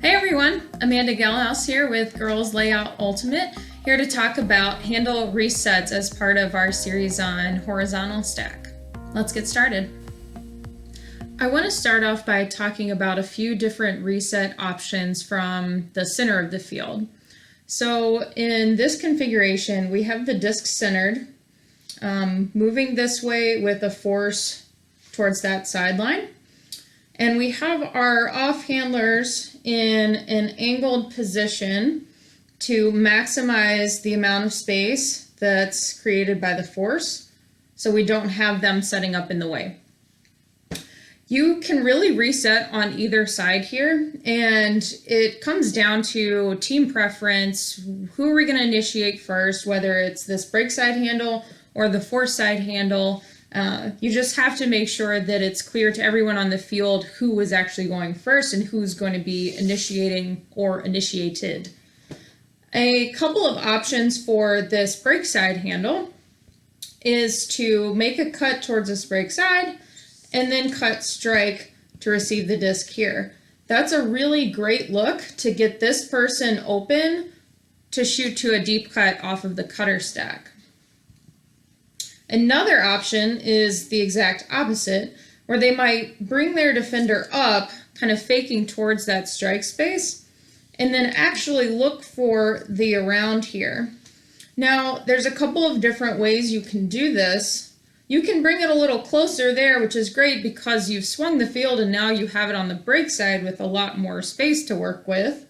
Hey everyone, Amanda Gallhouse here with Girls Layout Ultimate, here to talk about handle resets as part of our series on horizontal stack. Let's get started. I want to start off by talking about a few different reset options from the center of the field. So in this configuration, we have the disc centered, moving this way with a force towards that sideline. And we have our off handlers in an angled position to maximize the amount of space that's created by the force, so we don't have them setting up in the way. You can really reset on either side here, and it comes down to team preference. Who are we going to initiate first, whether it's this brake side handle or the force side handle? You just have to make sure that it's clear to everyone on the field who is actually going first and who's going to be initiating or initiated. A couple of options for this brake side handle is to make a cut towards this brake side and then cut strike to receive the disc here. That's a really great look to get this person open to shoot to a deep cut off of the cutter stack. Another option is the exact opposite, where they might bring their defender up, kind of faking towards that strike space, and then actually look for the around here. Now, there's a couple of different ways you can do this. You can bring it a little closer there, which is great because you've swung the field and now you have it on the brake side with a lot more space to work with.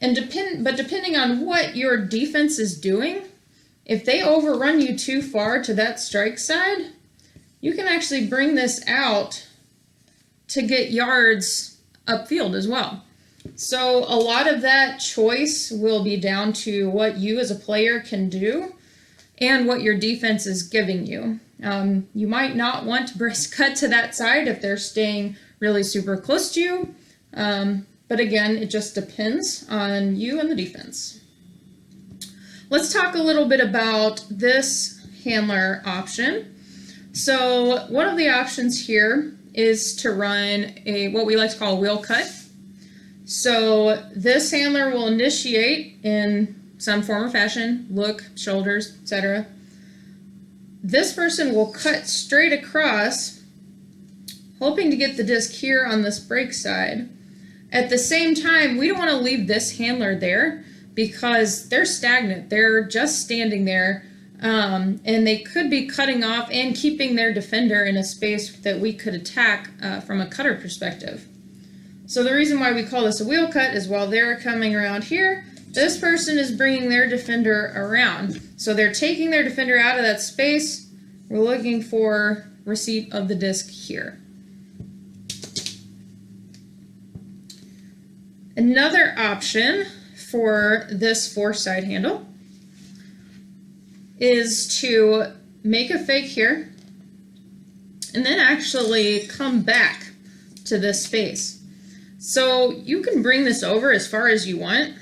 But depending on what your defense is doing, if they overrun you too far to that strike side, you can actually bring this out to get yards upfield as well. So a lot of that choice will be down to what you as a player can do and what your defense is giving you. You might not want to brace cut to that side if they're staying really super close to you. But again, it just depends on you and the defense. Let's talk a little bit about this handler option. So one of the options here is to run what we like to call a wheel cut. So this handler will initiate in some form or fashion, look, shoulders, etc. This person will cut straight across, hoping to get the disc here on this brake side. At the same time, we don't want to leave this handler there, because they're stagnant. They're just standing there, and they could be cutting off and keeping their defender in a space that we could attack from a cutter perspective. So the reason why we call this a wheel cut is while they're coming around here, this person is bringing their defender around. So they're taking their defender out of that space. We're looking for receipt of the disc here. Another option for this force side handle is to make a fake here and then actually come back to this space. So you can bring this over as far as you want,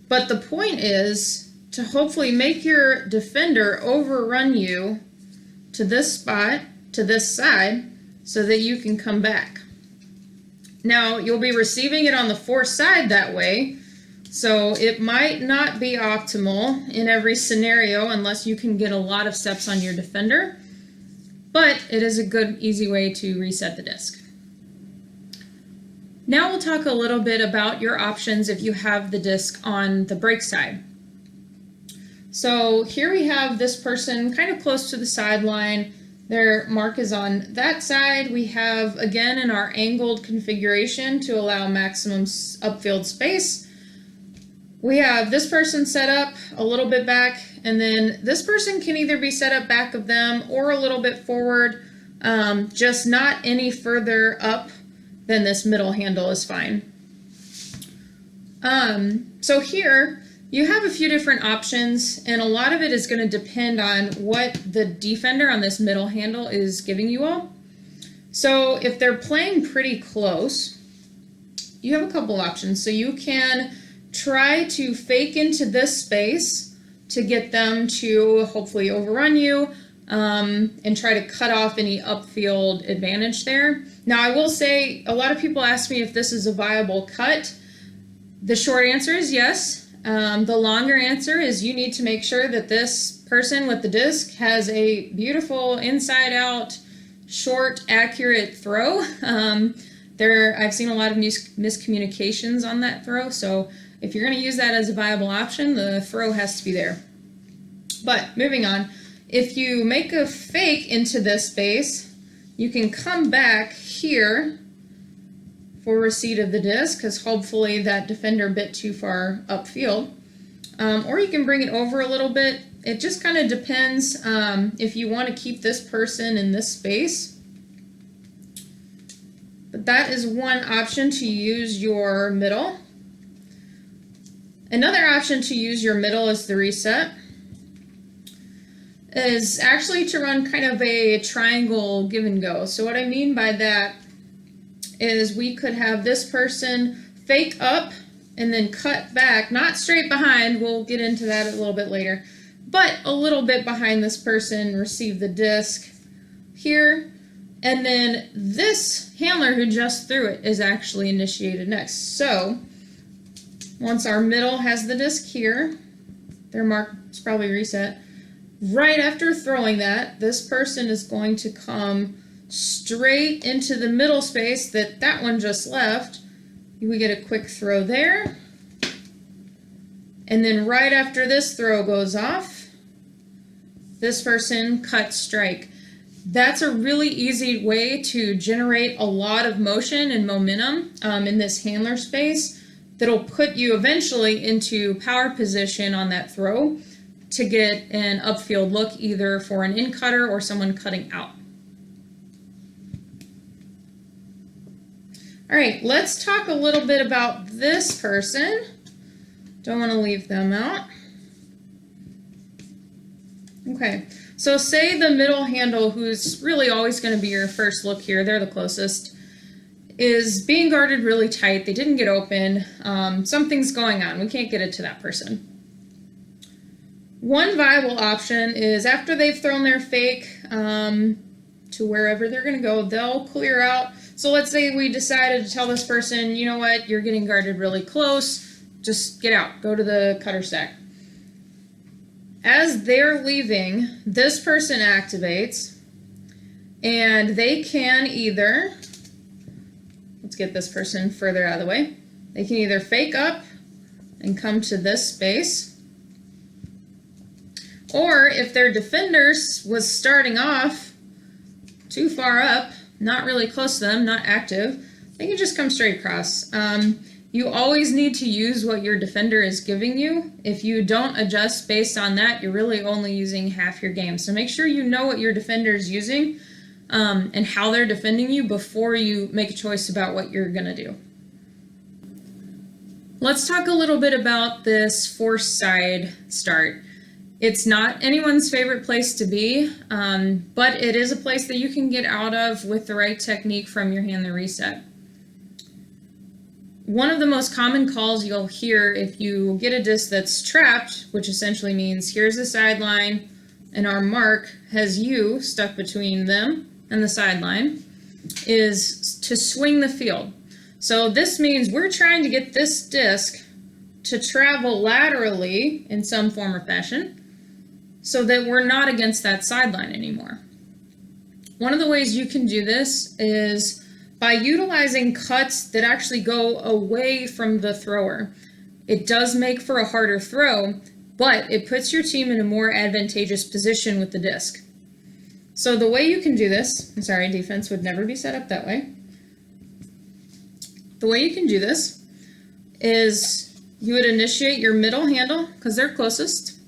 but the point is to hopefully make your defender overrun you to this spot, to this side, so that you can come back. Now, you'll be receiving it on the force side that way, so it might not be optimal in every scenario unless you can get a lot of steps on your defender, but it is a good, easy way to reset the disc. Now we'll talk a little bit about your options if you have the disc on the brake side. So here we have this person kind of close to the sideline. Their mark is on that side. We have, again, in our angled configuration to allow maximum upfield space, we have this person set up a little bit back, and then this person can either be set up back of them or a little bit forward, just not any further up than this middle handle is fine. So here, you have a few different options, and a lot of it is going to depend on what the defender on this middle handle is giving you all. So if they're playing pretty close, you have a couple options. So you can try to fake into this space to get them to hopefully overrun you, and try to cut off any upfield advantage there. Now, I will say, a lot of people ask me if this is a viable cut. The short answer is yes. The longer answer is you need to make sure that this person with the disc has a beautiful inside out, short, accurate throw. I've seen a lot of miscommunications on that throw, so if you're going to use that as a viable option, the throw has to be there. But moving on, if you make a fake into this space, you can come back here for receipt of the disc, because hopefully that defender bit too far upfield. Or you can bring it over a little bit. It just kind of depends if you want to keep this person in this space. But that is one option to use your middle. Another option to use your middle as the reset is actually to run kind of a triangle give and go. So what I mean by that is we could have this person fake up and then cut back, not straight behind, we'll get into that a little bit later, but a little bit behind this person, receive the disc here, and then this handler who just threw it is actually initiated next. So once our middle has the disc here, their mark is probably reset. Right after throwing that, this person is going to come straight into the middle space that one just left. We get a quick throw there. And then right after this throw goes off, this person cuts strike. That's a really easy way to generate a lot of motion and momentum in this handler space that'll put you eventually into power position on that throw to get an upfield look either for an in cutter or someone cutting out. All right, let's talk a little bit about this person. Don't want to leave them out. Okay, so say the middle handle, who's really always going to be your first look here, they're the closest, is being guarded really tight. They didn't get open. Something's going on. We can't get it to that person. One viable option is after they've thrown their fake to wherever they're going to go, they'll clear out. So let's say we decided to tell this person, you know what, you're getting guarded really close, just get out, go to the cutter stack. As they're leaving, this person activates, and they can either, let's get this person further out of the way, they can either fake up and come to this space, or if their defenders was starting off too far up, not really close to them, not active, they can just come straight across. You always need to use what your defender is giving you. If you don't adjust based on that, you're really only using half your game. So make sure you know what your defender is using and how they're defending you before you make a choice about what you're going to do. Let's talk a little bit about this force side start. It's not anyone's favorite place to be, but it is a place that you can get out of with the right technique from your handler reset. One of the most common calls you'll hear if you get a disc that's trapped, which essentially means here's the sideline and our mark has you stuck between them and the sideline, is to swing the field. So this means we're trying to get this disc to travel laterally in some form or fashion so that we're not against that sideline anymore. One of the ways you can do this is by utilizing cuts that actually go away from the thrower. It does make for a harder throw, but it puts your team in a more advantageous position with the disc. So the way you can do this, I'm sorry, defense would never be set up that way. The way you can do this is you would initiate your middle handle, because they're closest,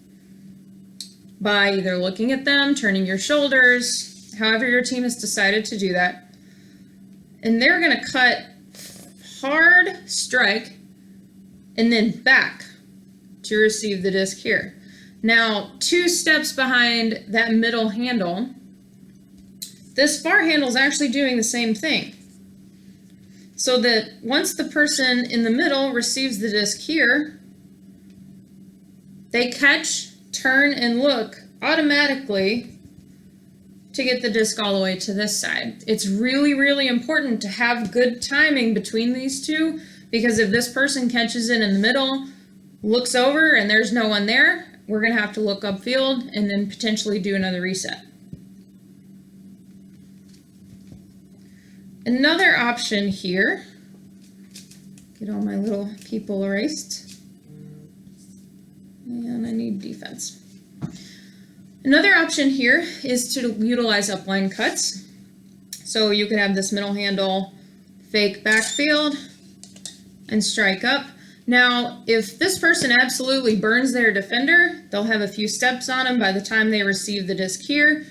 by either looking at them, turning your shoulders, however your team has decided to do that. And they're going to cut hard strike and then back to receive the disc here. Now, 2 steps behind that middle handle, this far handle is actually doing the same thing. So that once the person in the middle receives the disc here, they catch, turn, and look automatically to get the disc all the way to this side. It's really, really important to have good timing between these two, because if this person catches it in the middle, looks over, and there's no one there, we're gonna have to look upfield and then potentially do another reset. Another option here, get all my little people erased, and I need defense. Another option here is to utilize upline cuts. So you could have this middle handle, fake backfield, and strike up. Now, if this person absolutely burns their defender, they'll have a few steps on them by the time they receive the disc here.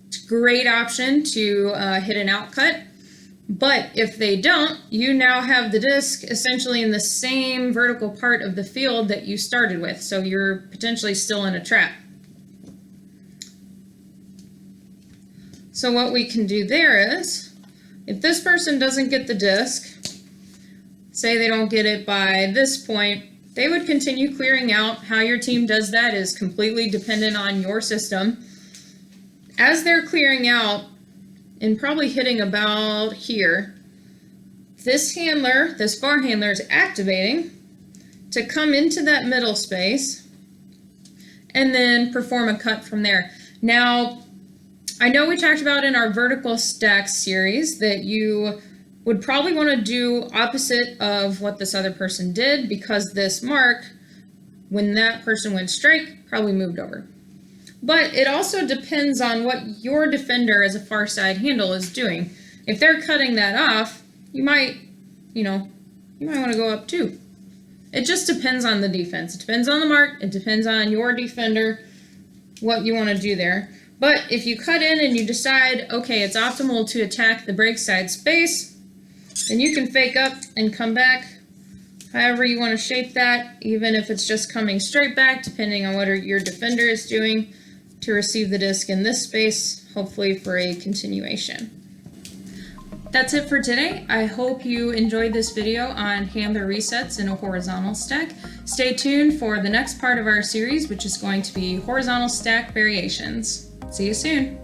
It's a great option to hit an out cut. But if they don't, you now have the disc essentially in the same vertical part of the field that you started with. So you're potentially still in a trap. So what we can do there is, if this person doesn't get the disc, say they don't get it by this point, they would continue clearing out. How your team does that is completely dependent on your system. As they're clearing out, and probably hitting about here, this handler, this bar handler, is activating to come into that middle space and then perform a cut from there. Now, I know we talked about in our vertical stack series that you would probably want to do opposite of what this other person did, because this mark, when that person went strike, probably moved over. But it also depends on what your defender as a far side handle is doing. If they're cutting that off, you might want to go up too. It just depends on the defense. It depends on the mark. It depends on your defender, what you want to do there. But if you cut in and you decide, okay, it's optimal to attack the break side space, then you can fake up and come back however you want to shape that, even if it's just coming straight back, depending on what your defender is doing, to receive the disc in this space, hopefully for a continuation. That's it for today. I hope you enjoyed this video on handler resets in a horizontal stack. Stay tuned for the next part of our series, which is going to be horizontal stack variations. See you soon.